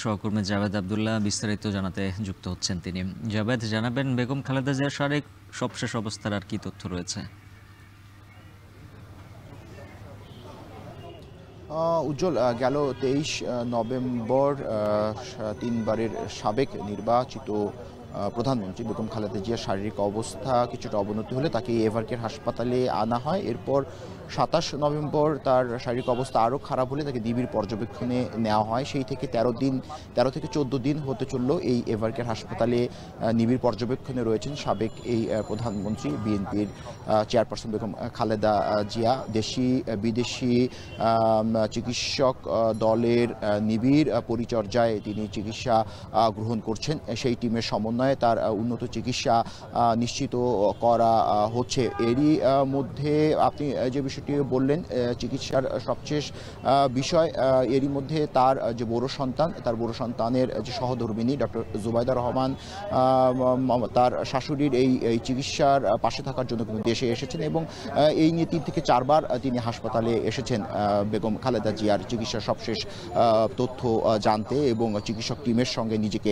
সহকর্মী জাভেদ আব্দুল্লাহ বিস্তারিত জানাতে যুক্ত হচ্ছেন তিনি। জাভেদ, জানাবেন বেগম খালেদা জিয়ার শারীরিক সবশেষ অবস্থার আর কি তথ্য রয়েছে? উজ্জ্বল, গেল 23 নভেম্বর তিনবারের সাবেক নির্বাচিত প্রধানমন্ত্রী বেগম খালেদা জিয়ার শারীরিক অবস্থা কিছুটা অবনতি হলে তাকে এভারকেয়ার হাসপাতালে আনা হয়। এরপর 27 নভেম্বর তার শারীরিক অবস্থা আরও খারাপ হলে তাকে ডিবির পর্যবেক্ষণে নেওয়া হয়। সেই থেকে 13 থেকে 14 দিন হতে চললো এই এভারকেয়ার হাসপাতালে নিবিড় পর্যবেক্ষণে রয়েছেন সাবেক এই প্রধানমন্ত্রী, বিএনপির চেয়ারপারসন বেগম খালেদা জিয়া। দেশি বিদেশি চিকিৎসক দলের নিবিড় পরিচর্যায় তিনি চিকিৎসা গ্রহণ করছেন। সেই টিমের সমন্বয়ে তার উন্নত চিকিৎসা নিশ্চিত করা হচ্ছে। এরই মধ্যে আপনি যে বিষয়টি বললেন, চিকিৎসার সবশেষ বিষয়, এরই মধ্যে তার যে বড় সন্তান, তার বড় সন্তানের যে সহধর্মিণী ডক্টর জুবাইদা রহমান তার শাশুড়ির এই চিকিৎসার পাশে থাকার জন্য কিন্তু দেশে এসেছেন এবং এই নিয়ে 3 থেকে 4 বার তিনি হাসপাতালে এসেছেন বেগম খালেদা জিয়ার চিকিৎসার সবশেষ তথ্য জানতে এবং চিকিৎসক টিমের সঙ্গে নিজেকে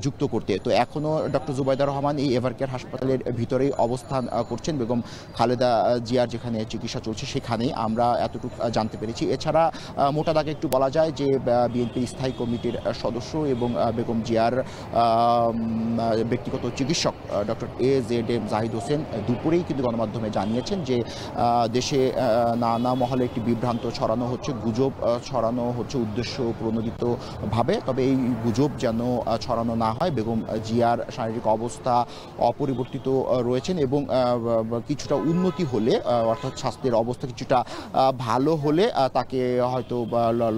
যুক্ত করতে। তো এখনও ডক্টর জুবাইদা রহমান এই এভারকেয়ার হাসপাতালের ভিতরেই অবস্থান করছেন। বেগম খালেদা জিয়ার যেখানে চিকিৎসা চলছে সেখানেই আমরা এতটুকু জানতে পেরেছি। এছাড়া মোটা দাগে একটু বলা যায় যে বিএনপির স্থায়ী কমিটির সদস্য এবং বেগম জিয়ার ব্যক্তিগত চিকিৎসক ডক্টর AZM জাহিদ হোসেন দুপুরেই কিন্তু গণমাধ্যমে জানিয়েছেন যে দেশে নানা মহলে একটি বিভ্রান্ত ছড়ানো হচ্ছে, গুজব ছড়ানো হচ্ছে উদ্দেশ্য প্রণোদিতভাবে। তবে এই গুজব যেন ছড়ানো না হয়। বেগম জিয়ার শারীরিক অবস্থা অপরিবর্তিত রয়েছেন এবং কিছুটা উন্নতি হলে, অর্থাৎ স্বাস্থ্যের অবস্থা কিছুটা ভালো হলে তাকে হয়তো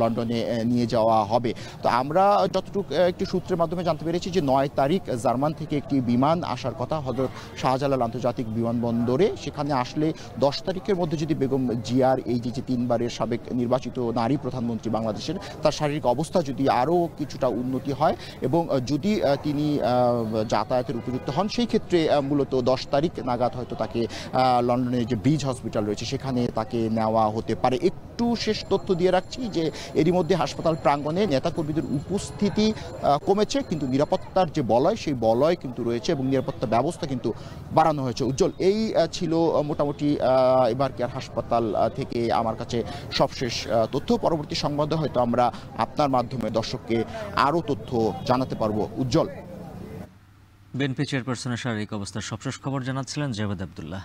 লন্ডনে নিয়ে যাওয়া হবে। তো আমরা যতটুকু একটি সূত্রের মাধ্যমে জানতে পেরেছি যে 9 তারিখ জার্মান থেকে একটি বিমান আসার কথা হযরত শাহজালাল আন্তর্জাতিক বিমানবন্দরে। সেখানে আসলে 10 তারিখের মধ্যে যদি বেগম জিয়ার এই যে 3বারের সাবেক নির্বাচিত নারী প্রধানমন্ত্রী বাংলাদেশের, তার শারীরিক অবস্থা যদি আরও কিছুটা উন্নতি হয় এবং যদি তিনি যাতায়াতের উপযুক্ত হন, সেই ক্ষেত্রে মূলত 10 তারিখ নাগাদ হয়তো তাকে লন্ডনের যে ব্রিজ হসপিটাল রয়েছে সেখানে তাকে নেওয়া হতে পারে। একটু শেষ তথ্য দিয়ে রাখছি যে এরই মধ্যে হাসপাতাল প্রাঙ্গণে নেতাকর্মীদের উপস্থিতি কমেছে, কিন্তু নিরাপত্তার যে বলয় সেই বলয় কিন্তু রয়েছে এবং নিরাপত্তা ব্যবস্থা কিন্তু বাড়ানো হয়েছে। উজ্জ্বল, এই ছিল মোটামুটি এভারকেয়ার হাসপাতাল থেকে আমার কাছে সবশেষ তথ্য। পরবর্তী সংবাদে হয়তো আমরা আপনার মাধ্যমে দর্শককে আরও তথ্য জানাতে পারবো। উজ্জ্বল। বিএনপি চেয়ারপারসনের শারীরিক অবস্থার সবশেষ খবর জানাচ্ছিলেন জাভেদ আব্দুল্লাহ।